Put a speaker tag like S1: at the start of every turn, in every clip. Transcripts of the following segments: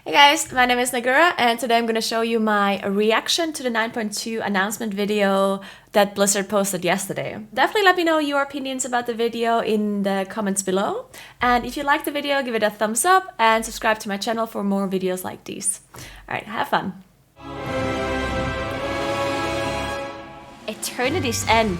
S1: Hey guys, my name is Naguura and today I'm going to show you my reaction to the 9.2 announcement video that Blizzard posted yesterday. Definitely let me know your opinions about the video in the comments below. And if you liked the video, give it a thumbs up and subscribe to my channel for more videos like these. Alright, have fun. Eternity's End.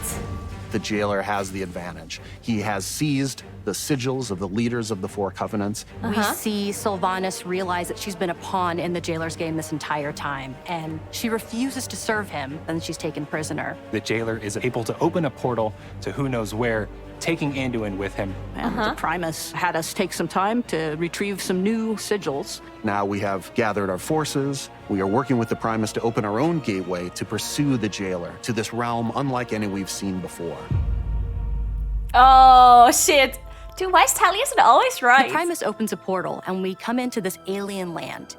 S2: The jailer has the advantage. He has seized the sigils of the leaders of the Four Covenants.
S3: We see Sylvanas realize that she's been a pawn in the jailer's game this entire time, and she refuses to serve him, and she's taken prisoner.
S4: The jailer is able to open a portal to who knows where, taking Anduin with him.
S5: And the Primus had us take some time to retrieve some new sigils.
S2: Now we have gathered our forces. We are working with the Primus to open our own gateway to pursue the jailer to this realm unlike any we've seen before.
S1: Oh shit. Dude, why is Taliesin always right?
S3: The Primus opens a portal, and we come into this alien land.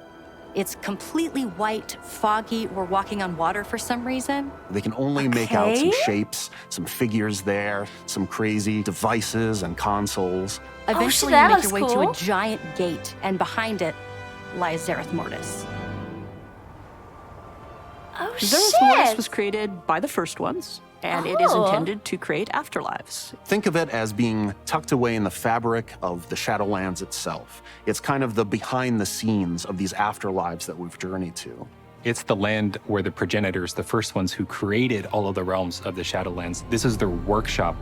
S3: It's completely white, foggy. We're walking on water for some reason.
S2: They can only make out some shapes, some figures there, some crazy devices and consoles.
S3: Eventually,
S1: that
S3: you make your way
S1: looks
S3: to
S1: cool.
S3: a giant gate, and behind it lies Zerath Mortis.
S1: Oh
S5: Zerath Mortis
S1: shit.
S5: was created by the first ones, and it is intended to create afterlives.
S2: Think of it as being tucked away in the fabric of the Shadowlands itself. It's kind of the behind the scenes of these afterlives that we've journeyed to.
S4: It's the land where the progenitors, the first ones who created all of the realms of the Shadowlands, this is their workshop.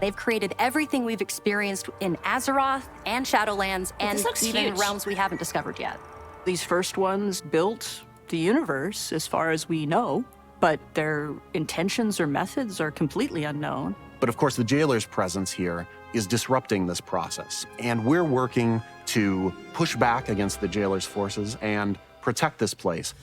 S3: They've created everything we've experienced in Azeroth and Shadowlands, and
S1: this looks
S3: even
S1: huge.
S3: realms we haven't discovered yet.
S5: These first ones built the universe as far as we know, but their intentions or methods are completely unknown.
S2: But of course, the jailer's presence here is disrupting this process. And we're working to push back against the jailer's forces and protect this place.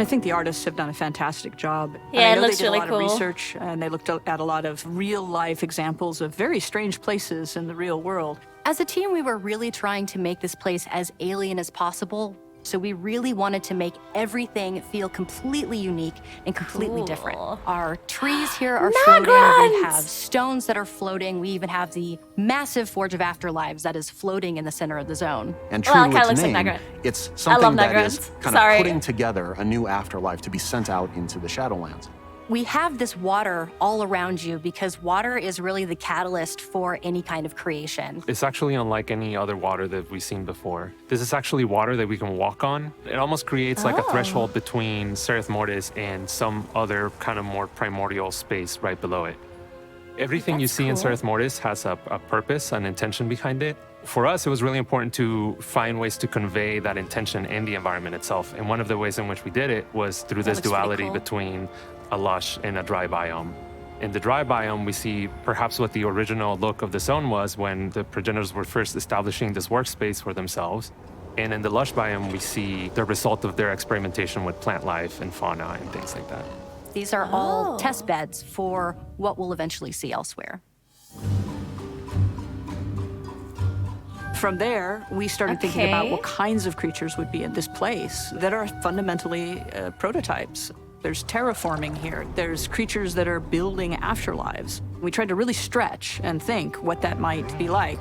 S5: I think the artists have done a fantastic job.
S1: Yeah,
S5: And I
S1: it
S5: know
S1: looks
S5: they did
S1: really
S5: a lot
S1: cool.
S5: of research, and they looked at a lot of real-life examples of very strange places in the real world.
S3: As a team, we were really trying to make this place as alien as possible. So we really wanted to make everything feel completely unique and completely different.
S1: Cool.
S3: Our trees here are floating. We
S1: Nagrant!
S3: have stones that are floating. We even have the massive Forge of Afterlives that is floating in the center of the zone.
S2: And true
S1: Well, it
S2: to
S1: kinda
S2: its
S1: looks like
S2: name,
S1: Nagrant.
S2: it's
S1: love
S2: something that is
S1: Nagrant.
S2: kind
S1: Sorry.
S2: of putting together a new afterlife to be sent out into the Shadowlands.
S3: We have this water all around you because water is really the catalyst for any kind of creation.
S6: It's actually unlike any other water that we've seen before. This is actually water that we can walk on. It almost creates like a threshold between Zerath Mortis and some other kind of more primordial space right below it. Everything you see in Zerath Mortis has a purpose, an intention behind it. For us, it was really important to find ways to convey that intention in the environment itself. And one of the ways in which we did it was through this
S3: looks pretty
S6: duality
S3: cool.
S6: between a lush and a dry biome. In the dry biome, we see perhaps what the original look of the zone was when the progenitors were first establishing this workspace for themselves. And in the lush biome, we see the result of their experimentation with plant life and fauna and things like that.
S3: These are all test beds for what we'll eventually see elsewhere.
S5: From there, we started thinking about what kinds of creatures would be in this place that are fundamentally prototypes. There's terraforming here. There's creatures that are building afterlives. We tried to really stretch and think what that might be like.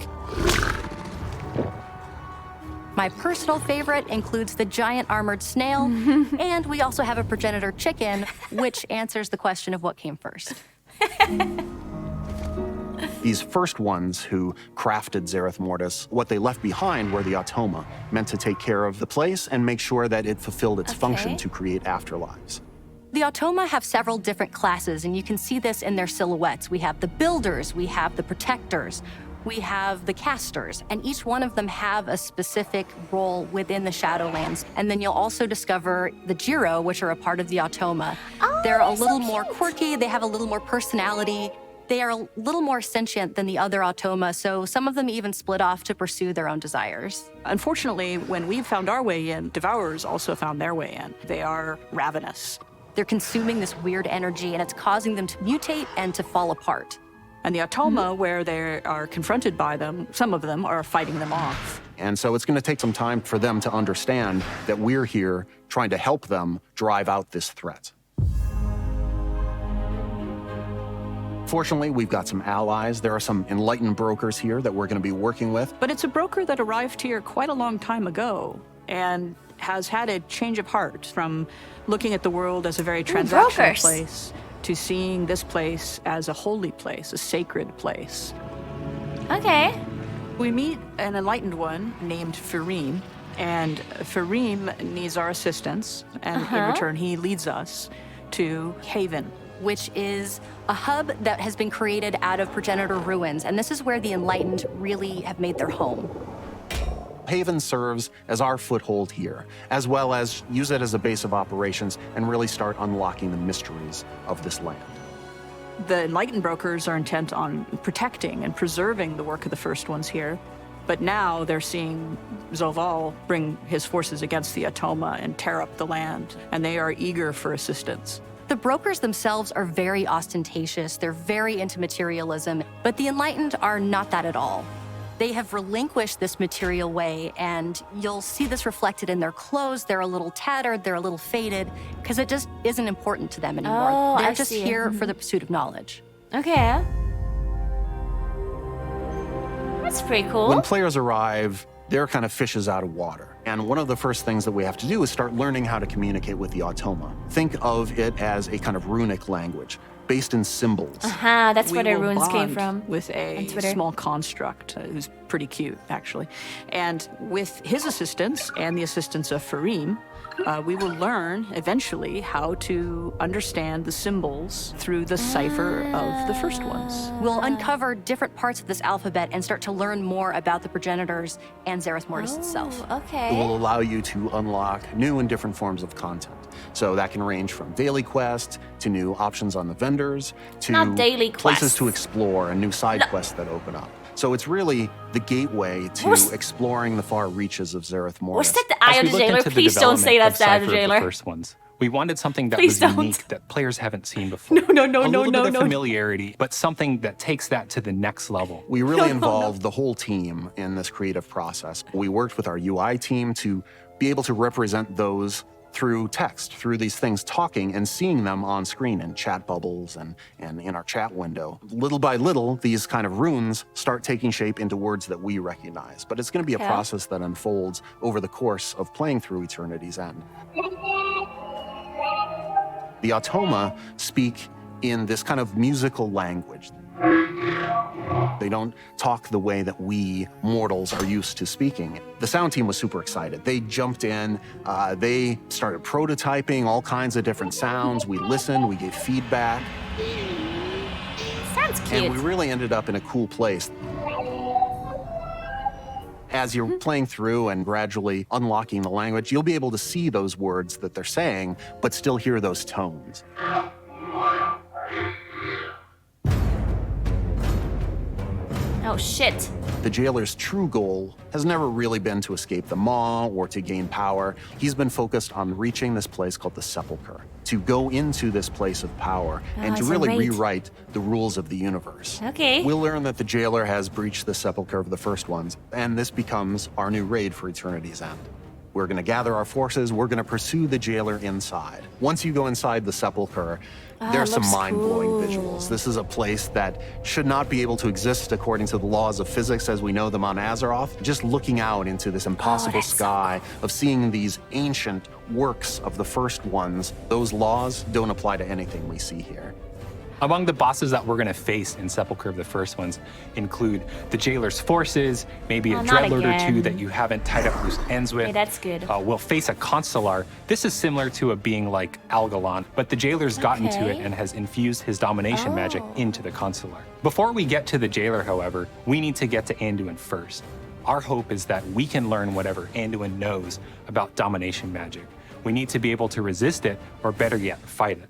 S3: My personal favorite includes the giant armored snail, and we also have a progenitor chicken, which answers the question of what came first.
S2: These first ones who crafted Zerath Mortis, what they left behind were the Automa, meant to take care of the place and make sure that it fulfilled its function to create afterlives.
S3: The Automa have several different classes, and you can see this in their silhouettes. We have the builders, we have the protectors, we have the casters, and each one of them have a specific role within the Shadowlands. And then you'll also discover the Jiro, which are a part of the Automa. They're a little more quirky, they have a little more personality. They are a little more sentient than the other Automa, so some of them even split off to pursue their own desires.
S5: Unfortunately, when we found our way in, Devourers also found their way in. They are ravenous.
S3: They're consuming this weird energy, and it's causing them to mutate and to fall apart.
S5: And the Automa, where they are confronted by them, some of them are fighting them off.
S2: And so it's going to take some time for them to understand that we're here trying to help them drive out this threat. Fortunately, we've got some allies. There are some enlightened brokers here that we're going to be working with.
S5: But it's a broker that arrived here quite a long time ago and has had a change of heart from looking at the world as a very transactional place to seeing this place as a holy place, a sacred place.
S1: Okay.
S5: We meet an enlightened one named Fareem, and Fareem needs our assistance, and in return he leads us to Haven,
S3: which is a hub that has been created out of progenitor ruins, and this is where the enlightened really have made their home.
S2: Haven serves as our foothold here, as well as use it as a base of operations and really start unlocking the mysteries of this land.
S5: The enlightened brokers are intent on protecting and preserving the work of the first ones here, but now they're seeing Zoval bring his forces against the Automa and tear up the land, and they are eager for assistance.
S3: The brokers themselves are very ostentatious, they're very into materialism, but the enlightened are not that at all. They have relinquished this material way, and you'll see this reflected in their clothes. They're a little tattered, they're a little faded, because it just isn't important to them anymore.
S1: Oh,
S3: they're
S1: I
S3: just
S1: see.
S3: here for the pursuit of knowledge.
S1: Okay. That's pretty cool.
S2: When players arrive, they're kind of fishes out of water. And one of the first things that we have to do is start learning how to communicate with the Automa. Think of it as a kind of runic language, based in symbols.
S1: That's where
S5: We
S1: the
S5: will
S1: runes came
S5: bond
S1: from.
S5: with a small construct who's pretty cute, actually. And with his assistance and the assistance of Fareem, we will learn eventually how to understand the symbols through the cipher of the first ones.
S3: We'll uncover different parts of this alphabet and start to learn more about the progenitors and Zerath Mortis itself.
S2: It
S1: Okay.
S2: will allow you to unlock new and different forms of content. So that can range from daily quests to new options on the vendors to
S1: Not daily
S2: places
S1: quests.
S2: to explore and new side quests that open up. So it's really the gateway to exploring the far reaches of Zerath Mortis.
S1: Was that the Eye
S4: As
S1: of
S4: we
S1: the
S4: looked
S1: Jailer?
S4: into the
S1: Please don't say
S4: development
S1: that's the Eye of
S4: of
S1: the
S4: Cipher
S1: Jailer.
S4: first ones, we wanted something that
S1: Please
S4: was
S1: don't.
S4: unique that players haven't seen before.
S1: No,
S4: A little bit of
S1: no.
S4: familiarity, but something that takes that to the next level.
S2: We really involved the whole team in this creative process. We worked with our UI team to be able to represent those through text, through these things talking and seeing them on screen in chat bubbles and in our chat window. Little by little, these kind of runes start taking shape into words that we recognize. But it's going to be a process that unfolds over the course of playing through Eternity's End. The Automa speak in this kind of musical language. They don't talk the way that we mortals are used to speaking. The sound team was super excited. They jumped in, they started prototyping all kinds of different sounds. We listened, we gave feedback,
S1: Sounds cute.
S2: and we really ended up in a cool place. As you're playing through and gradually unlocking the language, you'll be able to see those words that they're saying, but still hear those tones.
S1: Oh, shit.
S2: The jailer's true goal has never really been to escape the Maw or to gain power. He's been focused on reaching this place called the Sepulcher, to go into this place of power and to
S1: it's a
S2: really
S1: raid.
S2: rewrite the rules of the universe.
S1: Okay.
S2: We'll learn that the jailer has breached the Sepulcher of the first ones, and this becomes our new raid for Eternity's End. We're going to gather our forces. We're going to pursue the jailer inside. Once you go inside the Sepulcher, there's some
S1: looks
S2: mind-blowing
S1: cool.
S2: visuals. This is a place that should not be able to exist according to the laws of physics as we know them on Azeroth. Just looking out into this impossible
S1: that's so
S2: sky of seeing these ancient works of the first ones, those laws don't apply to anything we see here.
S4: Among the bosses that we're going to face in Sepulcher of the First Ones include the Jailer's forces, maybe a
S1: not
S4: Dreadlord or two
S1: again.
S4: that you haven't tied up loose ends with.
S1: Okay, that's good.
S4: We'll face a Consular. This is similar to a being like Algalon, but the Jailer's gotten to it
S1: Okay.
S4: and has infused his domination magic into the Consular. Before we get to the Jailer, however, we need to get to Anduin first. Our hope is that we can learn whatever Anduin knows about domination magic. We need to be able to resist it, or better yet, fight it.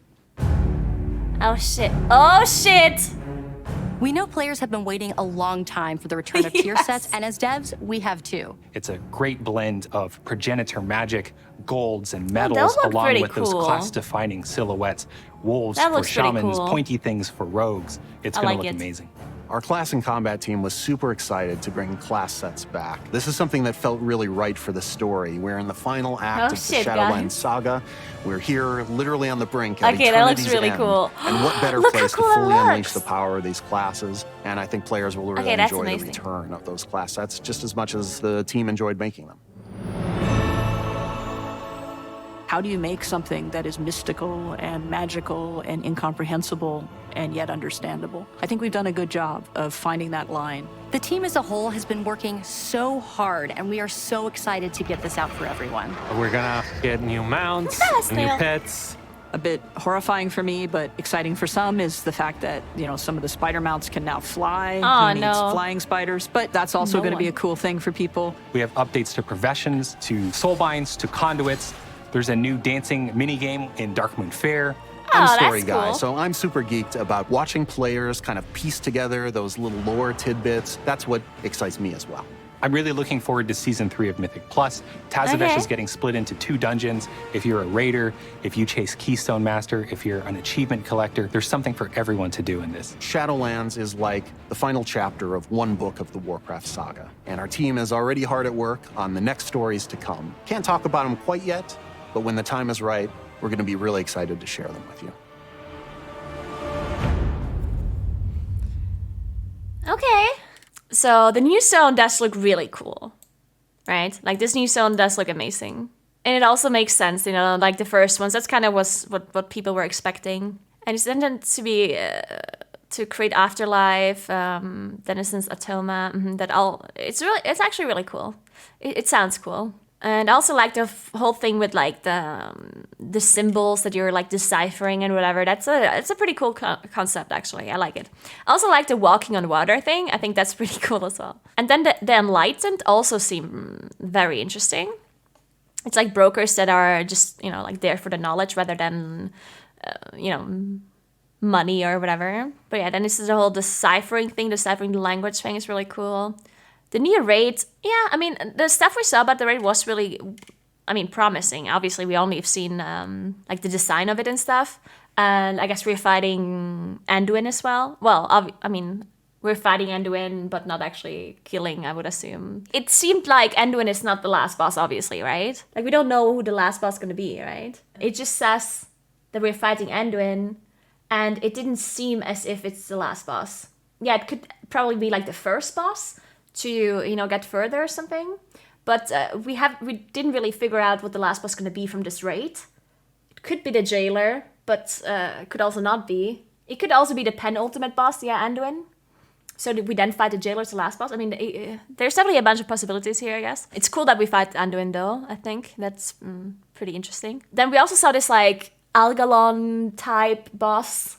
S1: Oh, shit. Oh, shit.
S3: We know players have been waiting a long time for the return of tier sets, and as devs, we have too.
S4: It's a great blend of progenitor magic, golds, and
S1: those
S4: metals,
S1: look
S4: along
S1: pretty
S4: with those
S1: cool.
S4: class-defining silhouettes. Wolves
S1: That
S4: for
S1: looks pretty
S4: shamans,
S1: cool.
S4: pointy things for rogues. It's
S1: I
S4: gonna
S1: like
S4: look
S1: it.
S4: amazing.
S2: Our class and combat team was super excited to bring class sets back. This is something that felt really right for the story. We're in the final act of the Shadowlands saga. We're here literally on the brink of
S1: Okay, that looks
S2: eternity's
S1: really
S2: end.
S1: cool.
S2: And what better
S1: Look
S2: place
S1: how
S2: to
S1: cool it
S2: fully unleash
S1: looks.
S2: the power of these classes? And I think players will really
S1: Okay, that's
S2: enjoy the
S1: amazing.
S2: return of those class sets just as much as the team enjoyed making them.
S5: How do you make something that is mystical and magical and incomprehensible and yet understandable? I think we've done a good job of finding that line.
S3: The team as a whole has been working so hard, and we are so excited to get this out for everyone.
S6: We're gonna get new mounts,
S1: Yes,
S6: new
S1: Neil.
S6: pets.
S5: A bit horrifying for me, but exciting for some is the fact that, some of the spider mounts can now fly.
S1: Oh,
S5: Who needs
S1: no.
S5: flying spiders? But that's also
S1: No
S5: going to be
S1: one.
S5: a cool thing for people.
S4: We have updates to professions, to soulbinds, to conduits. There's a new dancing minigame in Darkmoon Fair.
S2: I'm a
S1: Oh,
S2: story
S1: that's
S2: guy,
S1: cool.
S2: so I'm super geeked about watching players kind of piece together those little lore tidbits. That's what excites me as well.
S4: I'm really looking forward to Season 3 of Mythic Plus. Tazavesh
S1: Okay.
S4: is getting split into 2 dungeons. If you're a raider, if you chase Keystone Master, if you're an achievement collector, there's something for everyone to do in this.
S2: Shadowlands is like the final chapter of one book of the Warcraft saga, and our team is already hard at work on the next stories to come. Can't talk about them quite yet, but when the time is right, we're going to be really excited to share them with you.
S1: Okay. So the new zone does look really cool, right? Like this new zone does look amazing. And it also makes sense, like the first ones. That's kind of what people were expecting. And it's intended to be, to create Afterlife, Denizens Automa, it's actually really cool. It sounds cool. And I also like the whole thing with like the symbols that you're like deciphering and whatever. It's a pretty cool concept, actually. I like it. I also like the walking on water thing. I think that's pretty cool as well. And then the enlightened also seem very interesting. It's like brokers that are just, like there for the knowledge rather than, money or whatever. But yeah, then this is the whole deciphering thing, deciphering the language thing is really cool. The new raid, yeah, the stuff we saw about the raid was really, promising. Obviously, we only have seen, like, the design of it and stuff. And I guess we're fighting Anduin as well. Well, we're fighting Anduin, but not actually killing, I would assume. It seemed like Anduin is not the last boss, obviously, right? Like, we don't know who the last boss is going to be, right? It just says that we're fighting Anduin, and it didn't seem as if it's the last boss. Yeah, it could probably be, like, the first boss to, get further or something. But we didn't really figure out what the last boss is going to be from this raid. It could be the jailer, but it could also not be. It could also be the penultimate boss, yeah, Anduin. So we then fight the jailer as the last boss. There's definitely a bunch of possibilities here, I guess. It's cool that we fight Anduin, though, I think. That's pretty interesting. Then we also saw this, like, Algalon-type boss,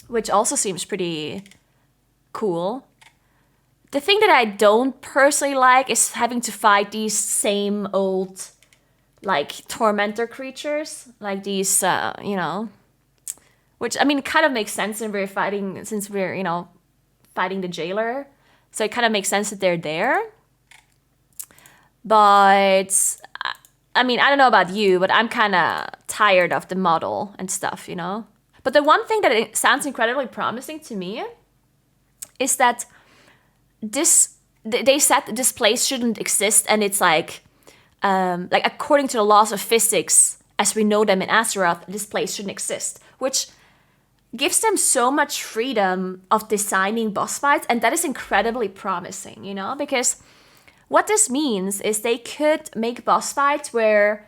S1: which also seems pretty cool. The thing that I don't personally like is having to fight these same old, like, tormentor creatures. Like these, which, kind of makes sense since we're fighting the jailer. So it kind of makes sense that they're there. But, I don't know about you, but I'm kind of tired of the model and stuff, But the one thing that it sounds incredibly promising to me is that they said this place shouldn't exist, and it's like according to the laws of physics as we know them in Azeroth, this place shouldn't exist, which gives them so much freedom of designing boss fights, and that is incredibly promising, because what this means is they could make boss fights where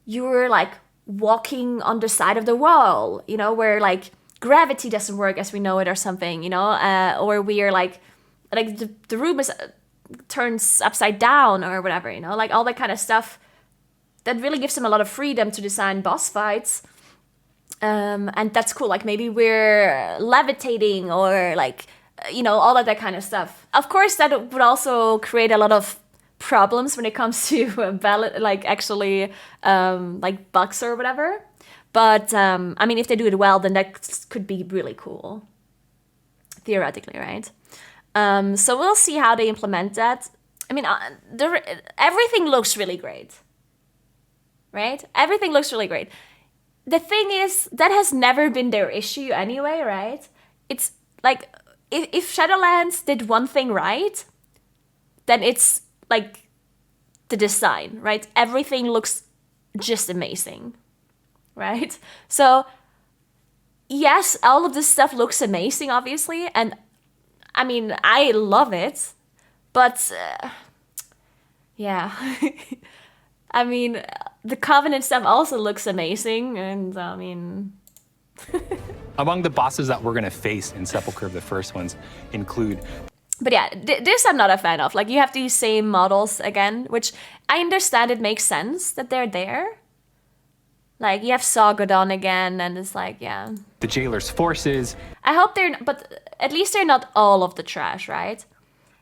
S1: you're like walking on the side of the wall, where like gravity doesn't work as we know it or something, or we are like the room turns upside down or whatever, like all that kind of stuff that really gives them a lot of freedom to design boss fights. And that's cool. Like maybe we're levitating or like, all of that kind of stuff. Of course, that would also create a lot of problems when it comes to like bugs or whatever. But, if they do it well, then that could be really cool. Theoretically, right? So we'll see how they implement that. Everything looks really great, right? Everything looks really great. The thing is, that has never been their issue anyway, right? It's like, if Shadowlands did one thing right, then it's like the design, right? Everything looks just amazing, right? So yes, all of this stuff looks amazing, obviously, and I mean, I love it, but yeah. I mean, the Covenant stuff also looks amazing, and I mean...
S4: Among the bosses that we're going to face in Sepulcher, the first ones include...
S1: But yeah, this I'm not a fan of. Like, you have these same models again, which I understand it makes sense that they're there. Like, you have Sargodon again, and it's like, yeah.
S4: The Jailer's forces.
S1: I hope they're... But at least they're not all of the trash, right?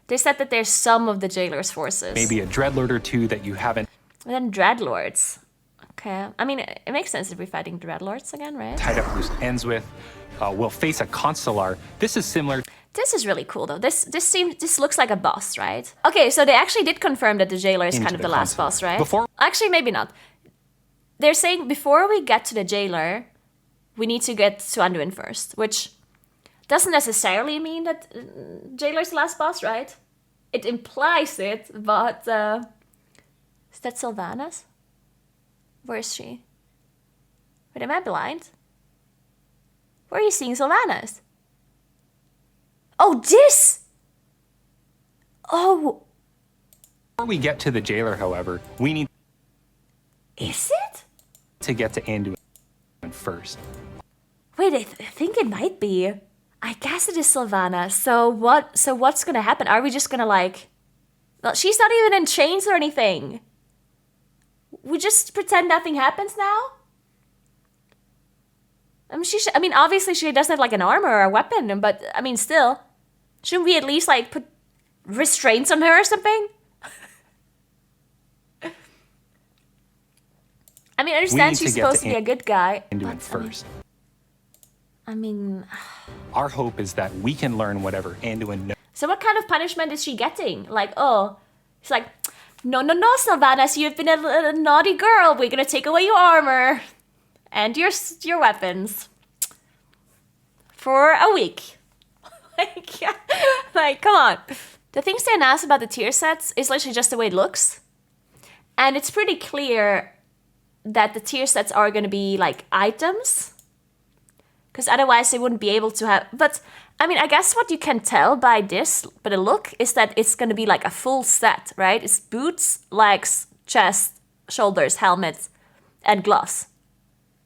S1: They said that there's some of the Jailer's forces.
S4: Maybe a Dreadlord or two that you haven't...
S1: And then Dreadlords. Okay. I mean, it makes sense if we're fighting Dreadlords again, right?
S4: Tied up loose ends with. We'll face a Consular. This is similar.
S1: This is really cool, though. This looks like a boss, right? Okay, so they actually did confirm that the Jailer is kind of the last boss, right? Actually, maybe not. They're saying before we get to the Jailer, we need to get to Anduin first, which doesn't necessarily mean that Jailer's the last boss, right? It implies it, but... Is that Sylvanas? Where is she? Wait, am I blind? Where are you seeing Sylvanas? Oh, this! Oh!
S4: Before we get to the Jailer, however, we need...
S1: Is it?
S4: ...to get to Anduin first.
S1: Wait, I think it might be. I guess it is Sylvanas. So what's gonna happen? Are we just gonna like... Well, she's not even in chains or anything. We just pretend nothing happens now? I mean, obviously she doesn't have like an armor or a weapon, but I mean, still, shouldn't we at least like put restraints on her or something? I mean, I understand she's supposed to be a good guy.
S4: Anduin first.
S1: I mean,
S4: our hope is that we can learn whatever Anduin knows.
S1: So what kind of punishment is she getting? Like, oh, it's like, no, Sylvanas, you've been a naughty girl. We're gonna take away your armor and your weapons for a week. Like, yeah. Like, come on. The things they announced about the tier sets is literally just the way it looks, and it's pretty clear that the tier sets are gonna be like items, because otherwise they wouldn't be able to have. But I mean, I guess what you can tell by this, by the look, is that it's going to be like a full set, right? It's boots, legs, chest, shoulders, helmet, and gloves,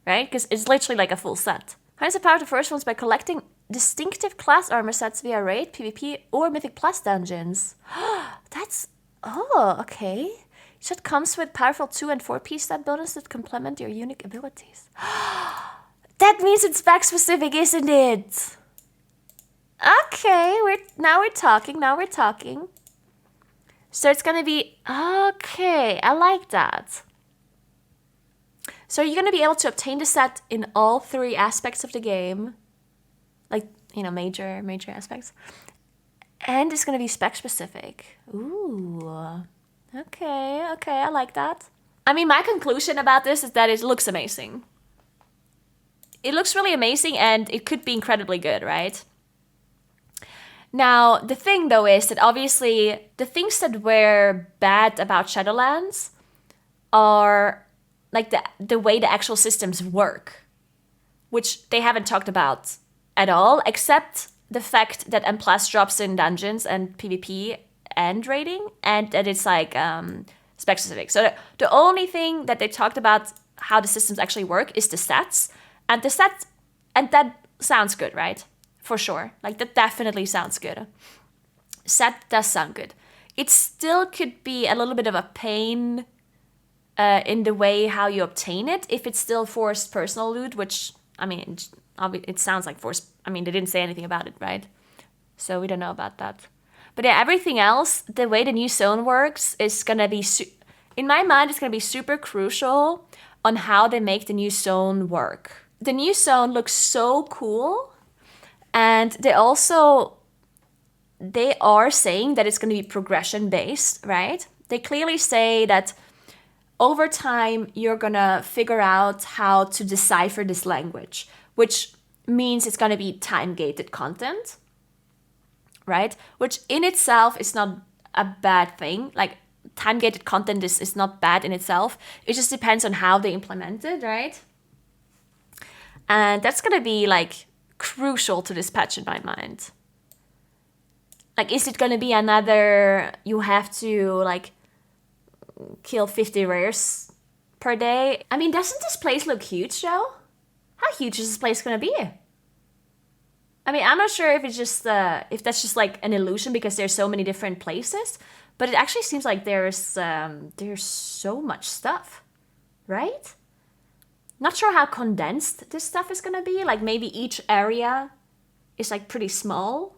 S1: right? Because it's literally like a full set. Harness the power of the first ones by collecting distinctive class armor sets via raid, PvP, or Mythic Plus dungeons. That's... Oh, okay. Set comes with powerful 2- and 4-piece stat bonus that complement your unique abilities. That means it's spec specific, isn't it? Okay, now we're talking. So it's gonna be, okay, I like that. So you're gonna be able to obtain the set in all 3 aspects of the game. Like, you know, major aspects. And it's gonna be spec specific. Ooh, okay, I like that. I mean, my conclusion about this is that it looks amazing. It looks really amazing, and it could be incredibly good, right? Now, the thing, though, is that obviously the things that were bad about Shadowlands are like the way the actual systems work, which they haven't talked about at all, except the fact that M+ drops in dungeons and PvP and raiding, and that it's like spec specific. So the only thing that they talked about how the systems actually work is the stats, and that sounds good, right? For sure. Like, that definitely sounds good. Set does sound good. It still could be a little bit of a pain in the way how you obtain it, if it's still forced personal loot, which, I mean, it sounds like forced. I mean, they didn't say anything about it, right? So we don't know about that. But yeah, everything else, the way the new zone works is going to be, in my mind, it's going to be super crucial on how they make the new zone work. The new zone looks so cool. And they are saying that it's going to be progression based, right? They clearly say that over time, you're going to figure out how to decipher this language, which means it's going to be time-gated content. right? Which in itself is not a bad thing. Like, time-gated content is not bad in itself. It just depends on how they implement it, right? And that's gonna be like crucial to this patch in my mind. Like, is it gonna be another, you have to like kill 50 rares per day? I mean, doesn't this place look huge though? How huge is this place gonna be? I mean, I'm not sure if it's just if that's just like an illusion because there's so many different places, but it actually seems like there's so much stuff, right? Not sure how condensed this stuff is gonna be. Like, maybe each area is like pretty small,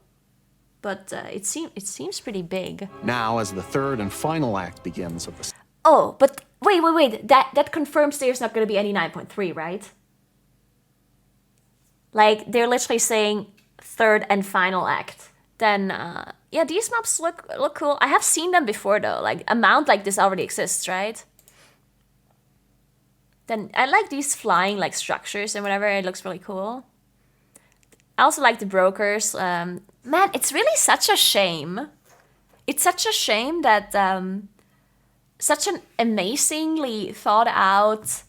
S1: but it seems pretty big.
S2: Now, as the third and final act begins of the...
S1: Oh, but wait. That confirms there's not gonna be any 9.3, right? Like, they're literally saying third and final act. Then, yeah, these maps look cool. I have seen them before, though. Like, a mount like this already exists, right? Then, I like these flying, like, structures and whatever. It looks really cool. I also like the brokers. Man, it's really such a shame. It's such a shame that such an amazingly thought out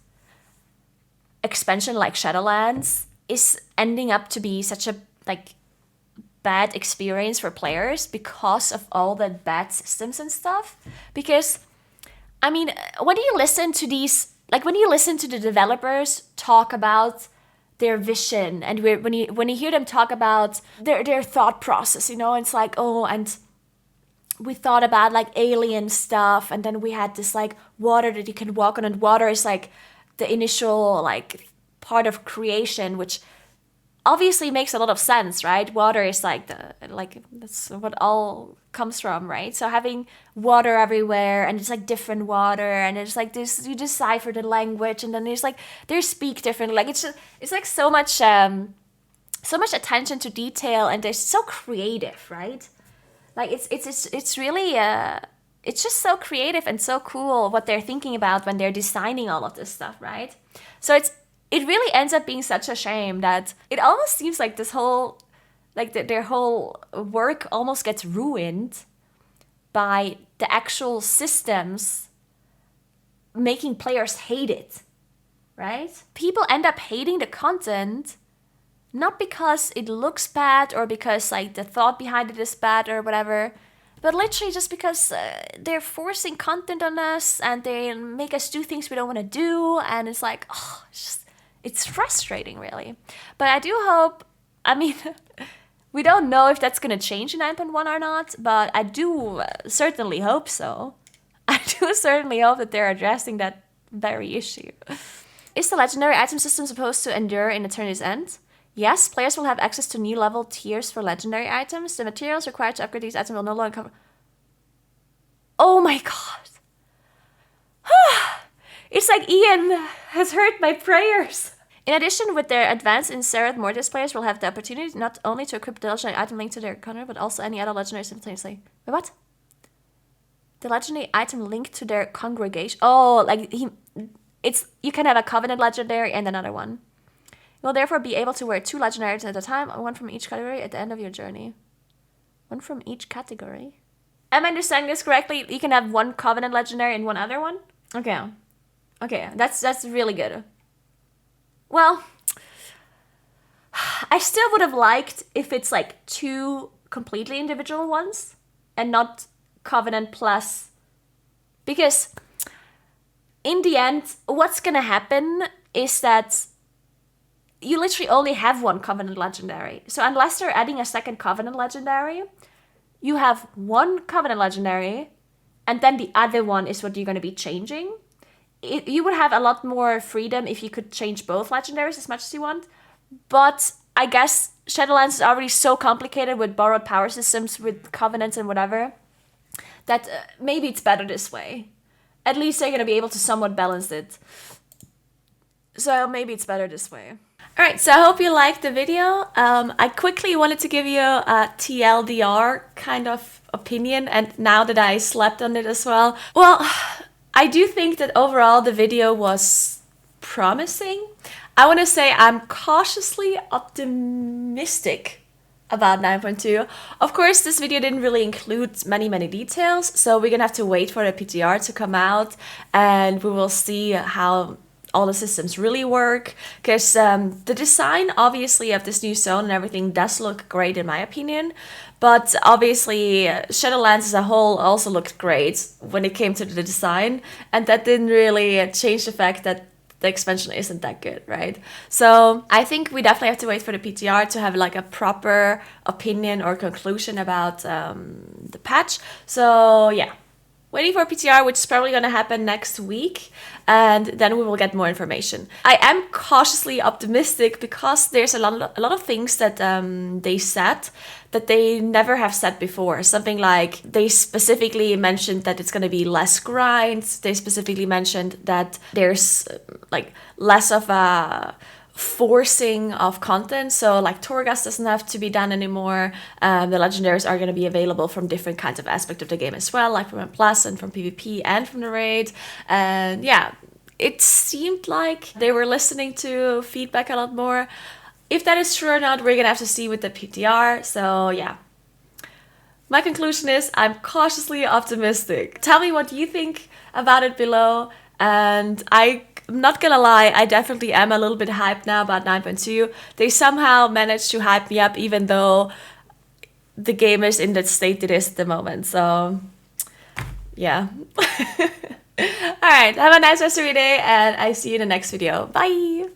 S1: expansion like Shadowlands is ending up to be such a like bad experience for players because of all the bad systems and stuff. Because I mean, when you listen to these, like when you listen to the developers talk about their vision, and when you hear them talk about their thought process, you know, it's like, oh, and we thought about like alien stuff, and then we had this like water that you can walk on, and water is like the initial like part of creation, which obviously makes a lot of sense, right? Water is like that's what all comes from, right? So having water everywhere, and it's like different water, and it's like this, you decipher the language, and then there's like they speak different, like it's like so much attention to detail, and they're so creative, right? Like it's really it's just so creative and so cool what they're thinking about when they're designing all of this stuff, right? So it really ends up being such a shame that it almost seems like this whole, like their whole work almost gets ruined by the actual systems making players hate it, right? People end up hating the content not because it looks bad or because like the thought behind it is bad or whatever, but literally just because they're forcing content on us and they make us do things we don't want to do, and it's like, oh, it's frustrating, really. But I do hope, I mean, we don't know if that's going to change in 9.1 or not, but I do certainly hope so. I do certainly hope that they're addressing that very issue. Is the legendary item system supposed to endure in Eternity's End? Yes, players will have access to new level tiers for legendary items. The materials required to upgrade these items will no longer cover... Oh my god. It's like Ian has heard my prayers. In addition, with their advance in Zerath Mortis, players will have the opportunity not only to equip the legendary item linked to their encounter, but also any other legendary simultaneously. Wait, what? The legendary item linked to their congregation. Oh, like you can have a covenant legendary and another one. You will therefore be able to wear 2 legendary items at a time, one from each category at the end of your journey. One from each category? Am I understanding this correctly? You can have 1 covenant legendary and 1 other one? Okay. Okay, that's really good. Well, I still would have liked if it's like 2 completely individual ones and not Covenant plus. Because in the end, what's gonna happen is that you literally only have 1 Covenant legendary. So unless they're adding a second Covenant legendary, you have 1 Covenant legendary, and then the other one is what you're gonna be changing. You would have a lot more freedom if you could change both legendaries as much as you want. But I guess Shadowlands is already so complicated with borrowed power systems, with covenants and whatever, that maybe it's better this way. At least they're going to be able to somewhat balance it. So maybe it's better this way. Alright, so I hope you liked the video. I quickly wanted to give you a TLDR kind of opinion, and now that I slept on it as well. Well, I do think that overall the video was promising. I want to say I'm cautiously optimistic about 9.2. Of course, this video didn't really include many details, so we're gonna have to wait for the PTR to come out and we will see how all the systems really work, because the design obviously of this new zone and everything does look great in my opinion, but obviously Shadowlands as a whole also looked great when it came to the design, and that didn't really change the fact that the expansion isn't that good, right? So I think we definitely have to wait for the PTR to have like a proper opinion or conclusion about the patch. So yeah, waiting for PTR, which is probably going to happen next week, and then we will get more information. I am cautiously optimistic because there's a lot of things that they said that they never have said before. Something like they specifically mentioned that it's going to be less grinds. They specifically mentioned that there's like less of a forcing of content, so like Torghast doesn't have to be done anymore. The legendaries are going to be available from different kinds of aspects of the game as well, like from a plus and from PvP and from the raid. And yeah, it seemed like they were listening to feedback a lot more. If that is true or not, we're gonna have to see with the PTR. So yeah, my conclusion is I'm cautiously optimistic. Tell me what you think about it below, and I'm not gonna lie, I definitely am a little bit hyped now about 9.2. They somehow managed to hype me up even though the game is in the state it is at the moment. So yeah. Alright, have a nice rest of your day and I see you in the next video. Bye!